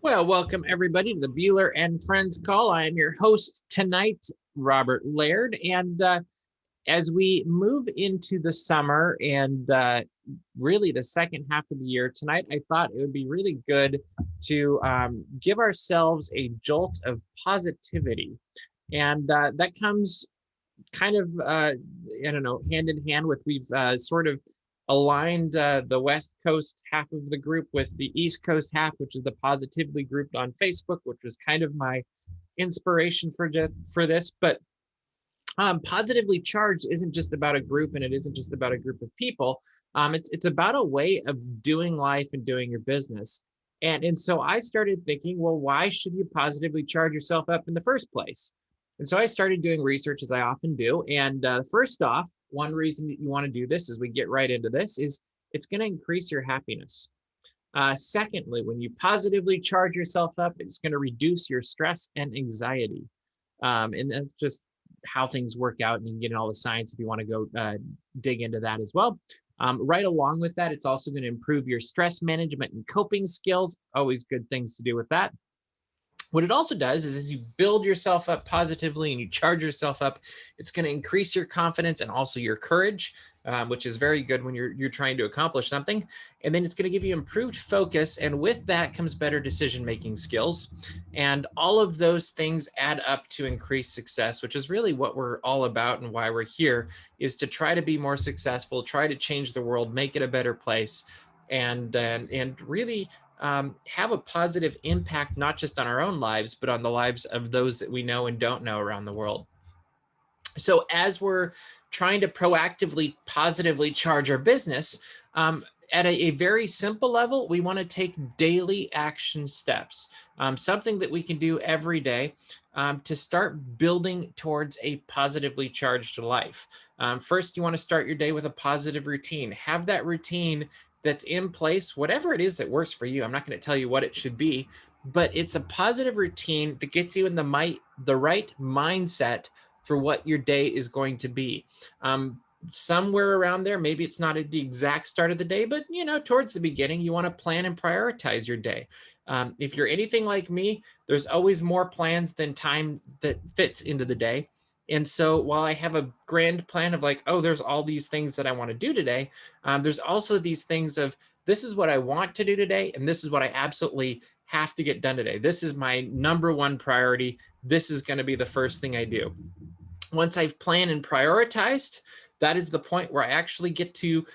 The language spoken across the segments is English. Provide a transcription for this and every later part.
Well, welcome everybody to the Buhler and Friends call. I am your host tonight, Robert Laird. And as we move into the summer and really the second half of the year, tonight I thought it would be really good to give ourselves a jolt of positivity. And that comes kind of I don't know, hand in hand with we've sort of aligned the West Coast half of the group with the East Coast half, which is the positively grouped on Facebook, which was kind of my inspiration for this. But positively charged isn't just about a group, and it isn't just about a group of people. It's about a way of doing life and doing your business. And so I started thinking, well, why should you positively charge yourself up in the first place? And so I started doing research, as I often do. And first off, one reason that you want to do this, as we get right into this, is it's going to increase your happiness. Secondly, when you positively charge yourself up, it's going to reduce your stress and anxiety. And that's just how things work out, and you can get in all the science if you want to go dig into that as well. Right along with that, it's also going to improve your stress management and coping skills. Always good things to do with that. What it also does is as you build yourself up positively and you charge yourself up, it's going to increase your confidence and also your courage, which is very good when you're trying to accomplish something. And then it's going to give you improved focus. And with that comes better decision-making skills. And all of those things add up to increased success, which is really what we're all about and why we're here, is to try to be more successful, try to change the world, make it a better place, and really have a positive impact, not just on our own lives, but on the lives of those that we know and don't know around the world. So as we're trying to proactively, positively charge our business, at a very simple level, we want to take daily action steps, something that we can do every day to start building towards a positively charged life. First, you want to start your day with a positive routine. Have that routine that's in place, whatever it is that works for you. I'm not going to tell you what it should be, but it's a positive routine that gets you in the right mindset for what your day is going to be. Somewhere around there, maybe it's not at the exact start of the day, but towards the beginning, you want to plan and prioritize your day. If you're anything like me, there's always more plans than time that fits into the day. And so while I have a grand plan of like, oh, there's all these things that I want to do today, there's also these things of, this is what I want to do today, and this is what I absolutely have to get done today. This is my number one priority. This is going to be the first thing I do. Once I've planned and prioritized, that is the point where I actually get to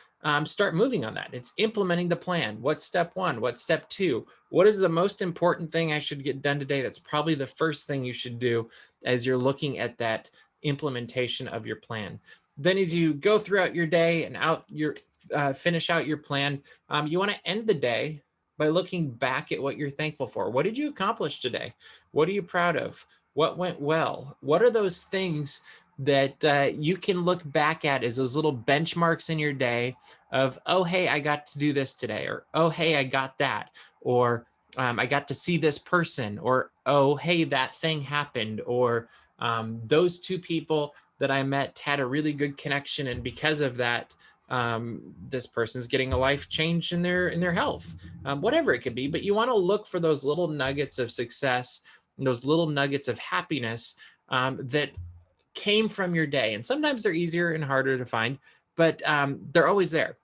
start moving on that. It's implementing the plan. What's step one? What's step two? What is the most important thing I should get done today? That's probably the first thing you should do as you're looking at that implementation of your plan. Then as you go throughout your day and finish out your plan, you want to end the day by looking back at what you're thankful for. What did you accomplish today? What are you proud of? What went well? What are those things that you can look back at as those little benchmarks in your day of, oh, hey, I got to do this today, or, oh, hey, I got that, or I got to see this person, or, oh, hey, that thing happened, or those two people that I met had a really good connection, and because of that, this person's getting a life change in their health, whatever it could be. But you want to look for those little nuggets of success, those little nuggets of happiness that came from your day. And sometimes they're easier and harder to find, but they're always there.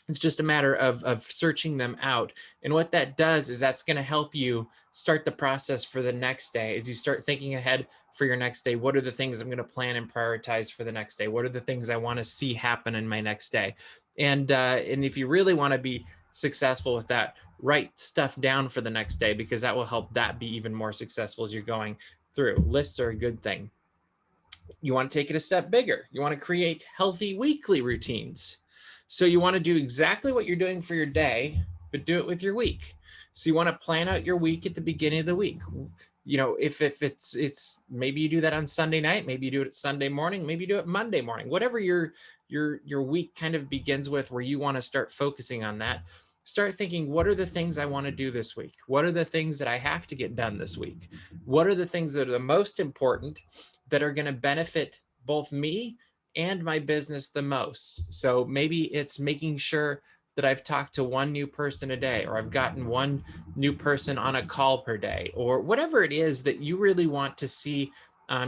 It's just a matter of searching them out. And what that does is that's going to help you start the process for the next day. As you start thinking ahead for your next day, what are the things I'm going to plan and prioritize for the next day? What are the things I want to see happen in my next day? And if you really want to be successful with that, write stuff down for the next day, because that will help that be even more successful as you're going through. Lists are a good thing. You want to take it a step bigger. You want to create healthy weekly routines. So you want to do exactly what you're doing for your day, but do it with your week. So you want to plan out your week at the beginning of the week. If it's maybe you do that on Sunday night, maybe you do it Sunday morning, maybe you do it Monday morning, whatever your week kind of begins with, where you want to start focusing on that. Start thinking, what are the things I want to do this week? What are the things that I have to get done this week? What are the things that are the most important that are going to benefit both me and my business the most? So maybe it's making sure that I've talked to one new person a day, or I've gotten one new person on a call per day, or whatever it is that you really want to see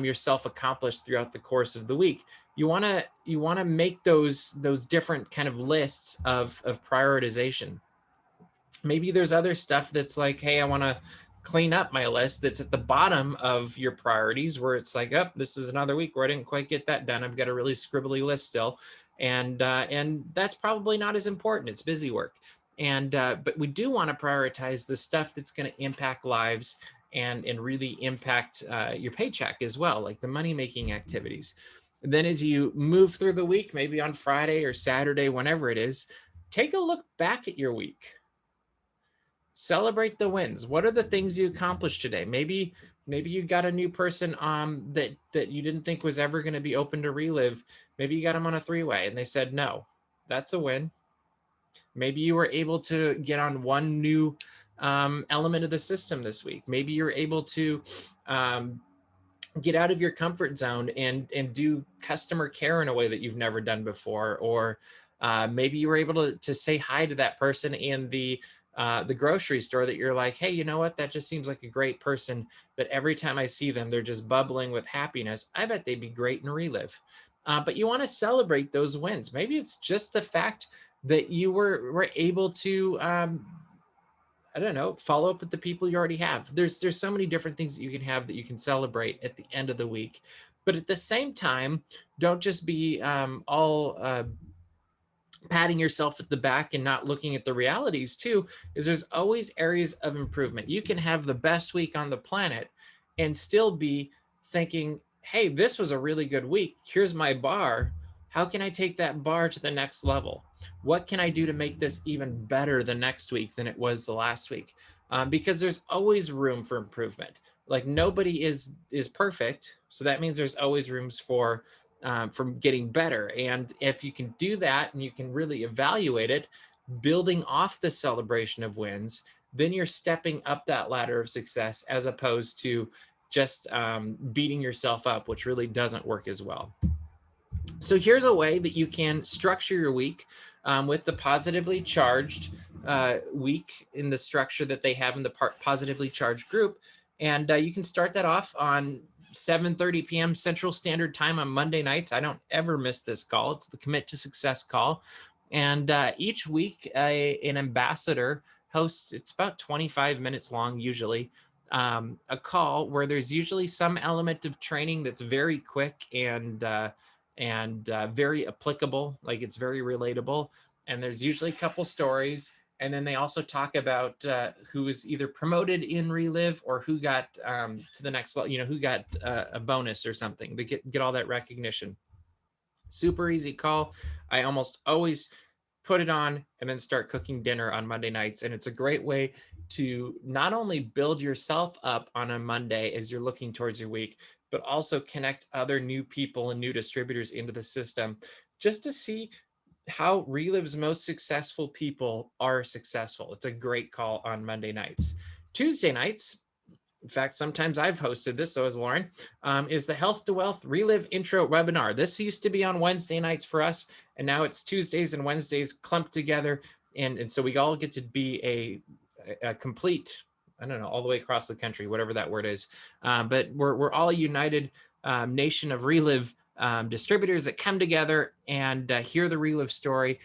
yourself accomplish throughout the course of the week. You want to make those different kind of lists of prioritization. Maybe there's other stuff that's like, hey, I want to clean up my list, that's at the bottom of your priorities, where it's like, oh, this is another week where I didn't quite get that done. I've got a really scribbly list still, and that's probably not as important. It's busy work, and but we do want to prioritize the stuff that's going to impact lives and really impact your paycheck as well, like the money making activities. And then as you move through the week, maybe on Friday or Saturday, whenever it is, take a look back at your week. Celebrate the wins. What are the things you accomplished today? Maybe you got a new person that you didn't think was ever going to be open to Relive. Maybe you got them on a 3-way and they said no. That's a win. Maybe you were able to get on one new element of the system this week. Maybe you're able to get out of your comfort zone and do customer care in a way that you've never done before. Or maybe you were able to say hi to that person in the grocery store that you're like, hey, you know what? That just seems like a great person that every time I see them, they're just bubbling with happiness. I bet they'd be great in Relive. But you want to celebrate those wins. Maybe it's just the fact that you were able to, I don't know, follow up with the people you already have. There's so many different things that you can have that you can celebrate at the end of the week. But at the same time, don't just be all patting yourself at the back and not looking at the realities too, is there's always areas of improvement. You can have the best week on the planet and still be thinking, hey, this was a really good week. Here's my bar. How can I take that bar to the next level? What can I do to make this even better the next week than it was the last week? Because there's always room for improvement. Like nobody is perfect. So that means there's always rooms for from getting better. And if you can do that and you can really evaluate it, building off the celebration of wins, then you're stepping up that ladder of success, as opposed to just beating yourself up, which really doesn't work as well. So here's a way that you can structure your week with the positively charged week in the structure that they have in the positively charged group. And you can start that off on 7:30 p.m. Central Standard Time on Monday nights. I don't ever miss this call. It's the Commit to Success call. And each week, an ambassador hosts, it's about 25 minutes long usually, a call where there's usually some element of training that's very quick and very applicable, like it's very relatable. And there's usually a couple stories. And then they also talk about who was either promoted in Relive or who got to the next level, who got a bonus or something. They get all that recognition. Super easy call. I almost always put it on and then start cooking dinner on Monday nights. And it's a great way to not only build yourself up on a Monday as you're looking towards your week, but also connect other new people and new distributors into the system, just to see how Relive's most successful people are successful. It's a great call on Monday nights. Tuesday nights, in fact, sometimes I've hosted this, so has Lauren, is the Health to Wealth Relive Intro Webinar. This used to be on Wednesday nights for us, and now it's Tuesdays and Wednesdays clumped together. And so we all get to be a complete, I don't know, all the way across the country, whatever that word is. But we're all a united nation of Relive distributors that come together and hear the Relive story,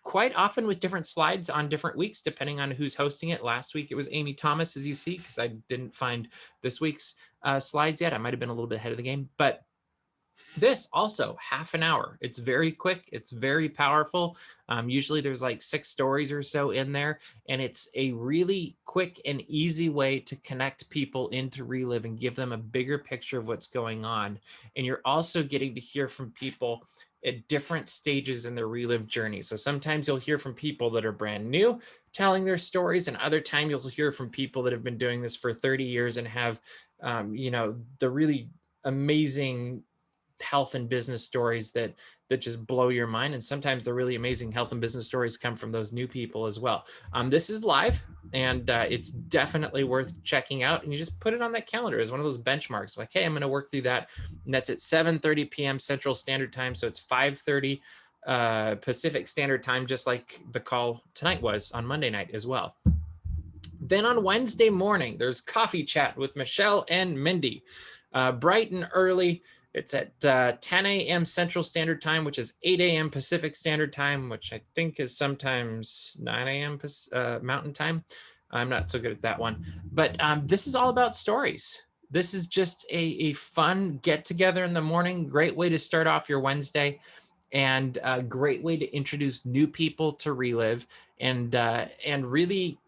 quite often with different slides on different weeks, depending on who's hosting it. Last week, it was Amy Thomas, as you see, because I didn't find this week's slides yet. I might have been a little bit ahead of the game, but this also half an hour. It's very quick. It's very powerful. Usually there's like 6 stories or so in there, and it's a really quick and easy way to connect people into Relive and give them a bigger picture of what's going on. And you're also getting to hear from people at different stages in their Relive journey. So sometimes you'll hear from people that are brand new telling their stories, and other time you'll hear from people that have been doing this for 30 years and have, the really amazing health and business stories that just blow your mind. And sometimes the really amazing health and business stories come from those new people as well. This is live, and it's definitely worth checking out. And you just put it on that calendar as one of those benchmarks. Like, hey, I'm going to work through that. And that's at 7:30 p.m. Central Standard Time. So it's 5:30 Pacific Standard Time, just like the call tonight was on Monday night as well. Then on Wednesday morning, there's Coffee Chat with Michelle and Mindy. Bright and early. It's at 10 a.m. Central Standard Time, which is 8 a.m. Pacific Standard Time, which I think is sometimes 9 a.m. Mountain Time. I'm not so good at that one. But this is all about stories. This is just a fun get together in the morning. Great way to start off your Wednesday, and a great way to introduce new people to Relive, and really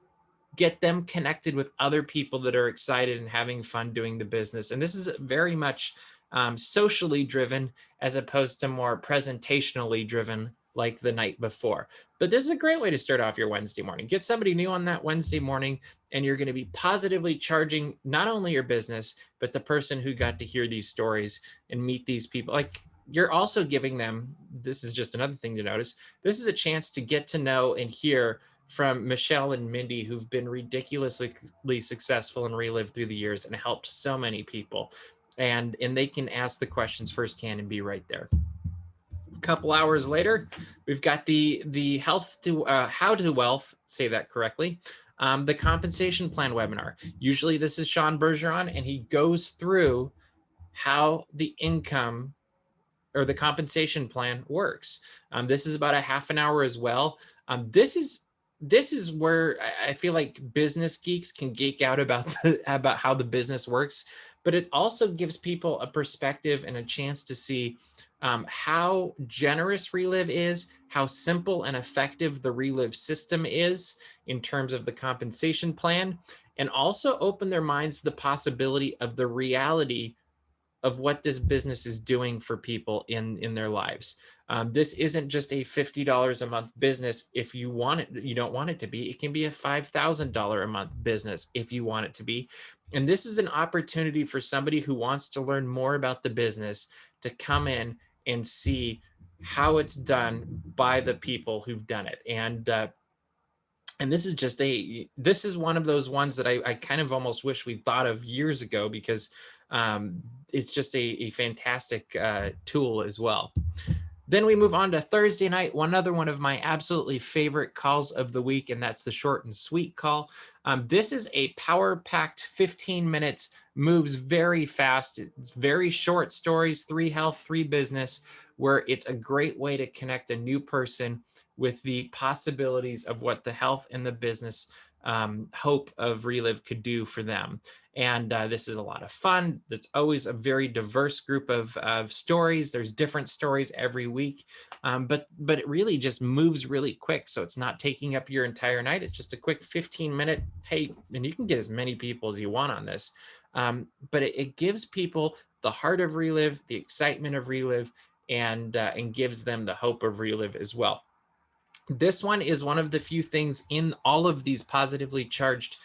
get them connected with other people that are excited and having fun doing the business. And this is very much socially driven as opposed to more presentationally driven like the night before. But this is a great way to start off your Wednesday morning. Get somebody new on that Wednesday morning, and you're going to be positively charging not only your business, but the person who got to hear these stories and meet these people. Like, you're also giving them, this is just another thing to notice, this is a chance to get to know and hear from Michelle and Mindy, who've been ridiculously successful and Relive through the years and helped so many people. And they can ask the questions firsthand and be right there. A couple hours later, we've got the health to how to wealth, say that correctly, the compensation plan webinar. Usually this is Sean Bergeron, and he goes through how the income or the compensation plan works. This is about a half an hour as well. This is where I feel like business geeks can geek out about about how the business works, but it also gives people a perspective and a chance to see how generous Relive is, how simple and effective the Relive system is in terms of the compensation plan, and also open their minds to the possibility of the reality of what this business is doing for people in their lives. This isn't just a $50 a month business. If you want it, you don't want it to be, it can be a $5,000 a month business if you want it to be. And this is an opportunity for somebody who wants to learn more about the business to come in and see how it's done by the people who've done it. And this is one of those ones that I kind of almost wish we'd thought of years ago, because it's just a fantastic tool as well. Then we move on to Thursday night, another one of my absolutely favorite calls of the week, and that's the short and sweet call. This is a power-packed 15 minutes, moves very fast. It's very short stories, 3 health, 3 business, where it's a great way to connect a new person with the possibilities of what the health and the business hope of Relive could do for them. And this is a lot of fun. It's always a very diverse group of stories. There's different stories every week, but it really just moves really quick. So it's not taking up your entire night. It's just a quick 15-minute, hey, and you can get as many people as you want on this. But it gives people the heart of Relive, the excitement of Relive, and gives them the hope of Relive as well. This one is one of the few things in all of these positively charged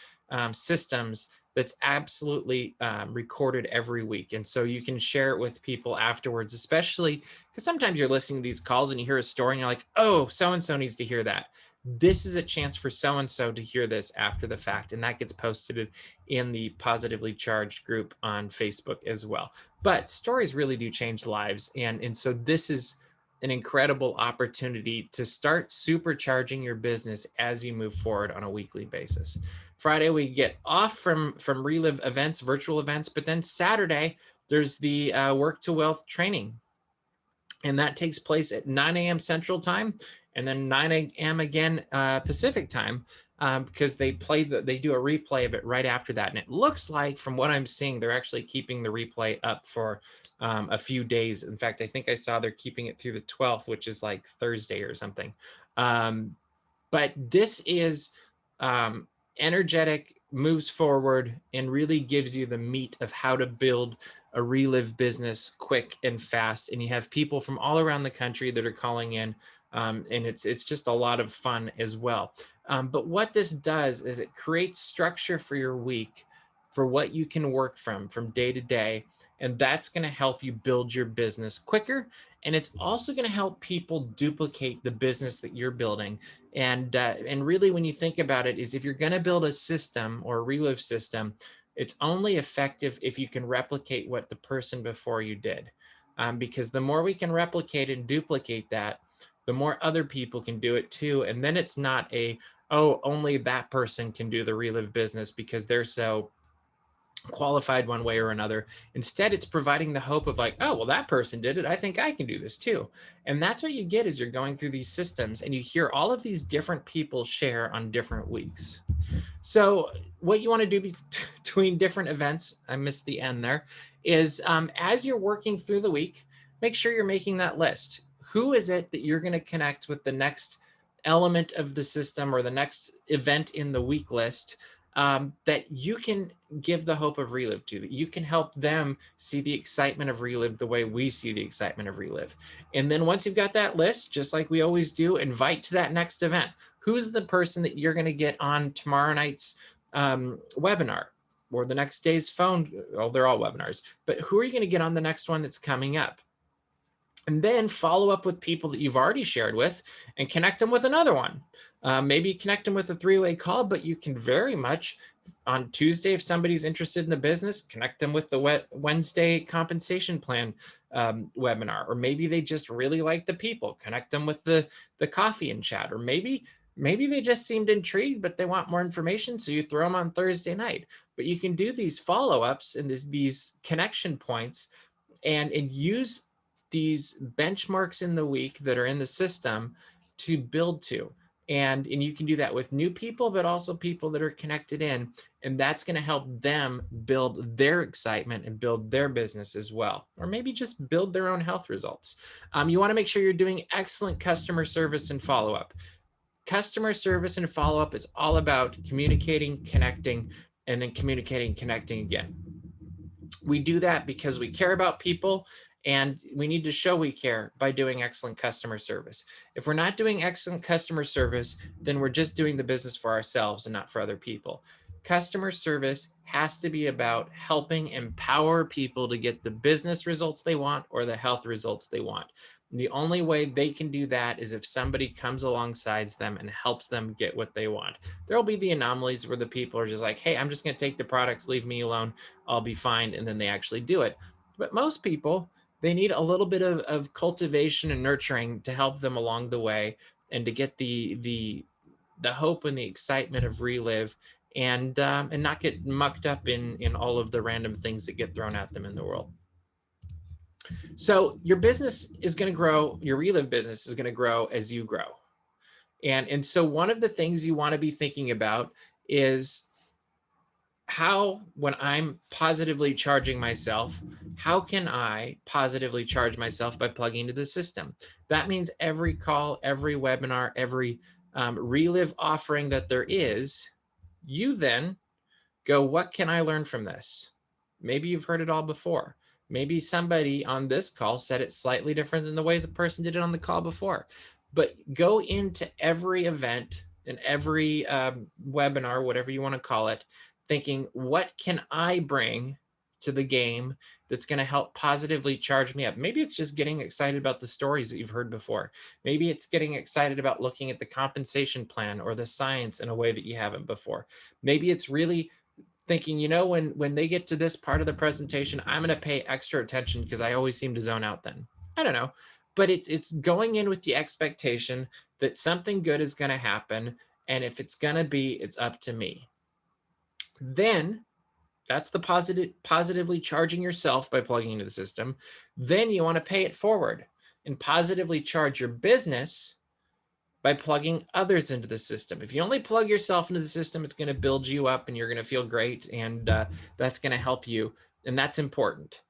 systems that's absolutely recorded every week. And so you can share it with people afterwards, especially because sometimes you're listening to these calls and you hear a story and you're like, oh, so-and-so needs to hear that. This is a chance for so-and-so to hear this after the fact. And that gets posted in the positively charged group on Facebook as well. But stories really do change lives. And so this is an incredible opportunity to start supercharging your business as you move forward on a weekly basis. Friday, we get off from Relive events, virtual events, but then Saturday, there's the Work to Wealth training. And that takes place at 9 a.m. Central Time, and then 9 a.m. again Pacific Time, because they do a replay of it right after that. And it looks like, from what I'm seeing, they're actually keeping the replay up for a few days. In fact, I think I saw they're keeping it through the 12th, which is like Thursday or something. But this is energetic, moves forward, and really gives you the meat of how to build a Relive business quick and fast. And you have people from all around the country that are calling in, and it's just a lot of fun as well. But what this does is it creates structure for your week, for what you can work from day to day. And that's going to help you build your business quicker. And it's also going to help people duplicate the business that you're building. And really, when you think about it, is if you're going to build a system or a Relive system, it's only effective if you can replicate what the person before you did. Because the more we can replicate and duplicate that, the more other people can do it too. And then it's not a, oh, only that person can do the Relive business because they're so qualified one way or another. Instead, it's providing the hope of like, oh, well, that person did it. I think I can do this too. And that's what you get as you're going through these systems and you hear all of these different people share on different weeks. So what you want to do between different events, I missed the end there, is as you're working through the week, make sure you're making that list. Who is it that you're going to connect with the next element of the system or the next event in the week list that you can give the hope of Relive to, that you can help them see the excitement of Relive the way we see the excitement of Relive. And then once you've got that list, just like we always do, invite to that next event. Who's the person that you're going to get on tomorrow night's webinar or the next day's phone? Well, they're all webinars, but who are you going to get on the next one that's coming up? And then follow up with people that you've already shared with and connect them with another one. Maybe connect them with a three-way call, but you can very much on Tuesday, if somebody's interested in the business, connect them with the Wednesday compensation plan webinar. Or maybe they just really like the people, connect them with the coffee and chat. Or maybe they just seemed intrigued, but they want more information. So you throw them on Thursday night. But you can do these follow-ups and these connection points and use these benchmarks in the week that are in the system to build to. And you can do that with new people, but also people that are connected in. And that's going to help them build their excitement and build their business as well. Or maybe just build their own health results. You want to make sure you're doing excellent customer service and follow-up. Customer service and follow-up is all about communicating, connecting, and then communicating, connecting again. We do that because we care about people and we need to show we care by doing excellent customer service. If we're not doing excellent customer service, then we're just doing the business for ourselves and not for other people. Customer service has to be about helping empower people to get the business results they want or the health results they want. The only way they can do that is if somebody comes alongside them and helps them get what they want. There'll be the anomalies where the people are just like, hey, I'm just going to take the products, leave me alone, I'll be fine. And then they actually do it. But most people, they need a little bit of cultivation and nurturing to help them along the way and to get the hope and the excitement of Relive and not get mucked up in all of the random things that get thrown at them in the world. So your business is going to grow. Your Relive business is going to grow as you grow. And so one of the things you want to be thinking about is how, when I'm positively charging myself, how can I positively charge myself by plugging into the system? That means every call, every webinar, every Relive offering that there is, you then go, what can I learn from this? Maybe you've heard it all before. Maybe somebody on this call said it slightly different than the way the person did it on the call before. But go into every event and every webinar, whatever you want to call it, thinking, what can I bring to the game that's going to help positively charge me up? Maybe it's just getting excited about the stories that you've heard before. Maybe it's getting excited about looking at the compensation plan or the science in a way that you haven't before. Maybe it's really thinking, you know, when they get to this part of the presentation, I'm going to pay extra attention because I always seem to zone out then. I don't know, but it's going in with the expectation that something good is going to happen. And if it's going to be, it's up to me. Then that's the positively charging yourself by plugging into the system. Then you want to pay it forward and positively charge your business by plugging others into the system. If you only plug yourself into the system, it's going to build you up and you're going to feel great. And that's going to help you. And that's important.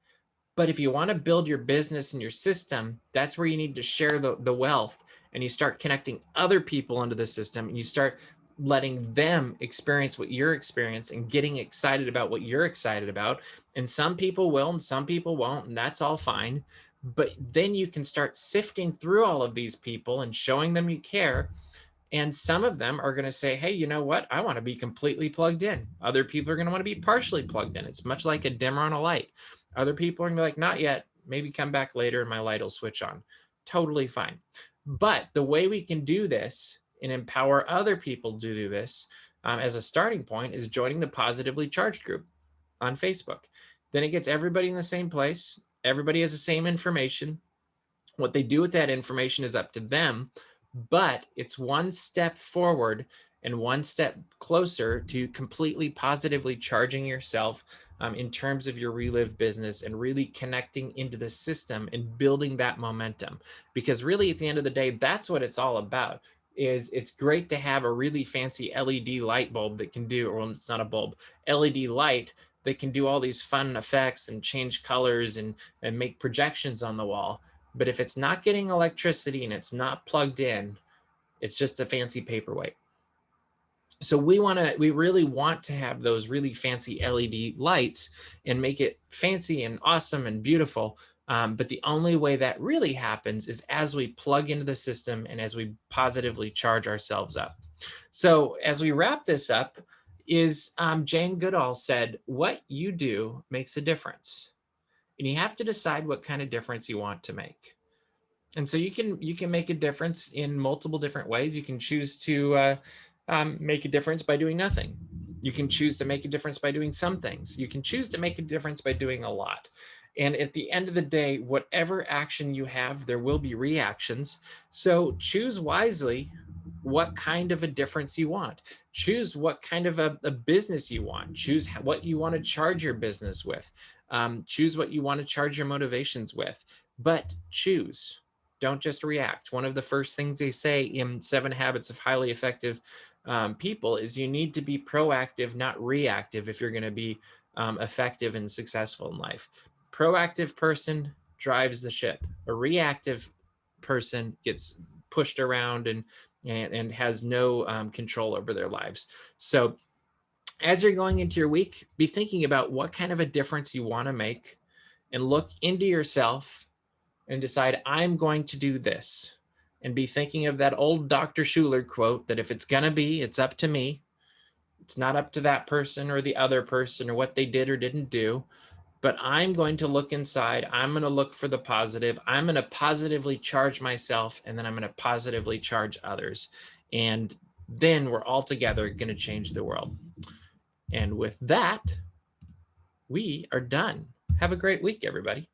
But if you want to build your business and your system, that's where you need to share the wealth and you start connecting other people into the system and you start letting them experience what you're experiencing and getting excited about what you're excited about. And some people will and some people won't, and that's all fine. But then you can start sifting through all of these people and showing them you care. And some of them are going to say, hey, you know what? I want to be completely plugged in. Other people are going to want to be partially plugged in. It's much like a dimmer on a light. Other people are going to be like, not yet. Maybe come back later and my light will switch on. Totally fine. But the way we can do this and empower other people to do this as a starting point is joining the Positively Charged group on Facebook. Then it gets everybody in the same place. Everybody has the same information. What they do with that information is up to them, but it's one step forward and one step closer to completely positively charging yourself in terms of your Relive business and really connecting into the system and building that momentum. Because really, at the end of the day, that's what it's all about. Is it's great to have a really fancy LED light bulb that can do, or it's not a bulb, LED light that can do all these fun effects and change colors and make projections on the wall. But if it's not getting electricity and it's not plugged in, it's just a fancy paperweight. So we really want to have those really fancy LED lights and make it fancy and awesome and beautiful. But the only way that really happens is as we plug into the system and as we positively charge ourselves up. So as we wrap this up, is Jane Goodall said, what you do makes a difference. And you have to decide what kind of difference you want to make. And so you can make a difference in multiple different ways. You can choose to make a difference by doing nothing. You can choose to make a difference by doing some things. You can choose to make a difference by doing a lot. And at the end of the day, whatever action you have, there will be reactions. So choose wisely what kind of a difference you want. Choose what kind of a business you want. Choose what you want to charge your business with. Choose what you want to charge your motivations with. But choose. Don't just react. One of the first things they say in 7 Habits of Highly Effective People is you need to be proactive, not reactive, if you're going to be effective and successful in life. Proactive person drives the ship. A reactive person gets pushed around and has no control over their lives. So as you're going into your week, be thinking about what kind of a difference you want to make and look into yourself and decide, I'm going to do this. And be thinking of that old Dr. Schuler quote that if it's going to be, it's up to me. It's not up to that person or the other person or what they did or didn't do. But I'm going to look inside. I'm going to look for the positive. I'm going to positively charge myself, and then I'm going to positively charge others. And then we're all together going to change the world. And with that, we are done. Have a great week, everybody.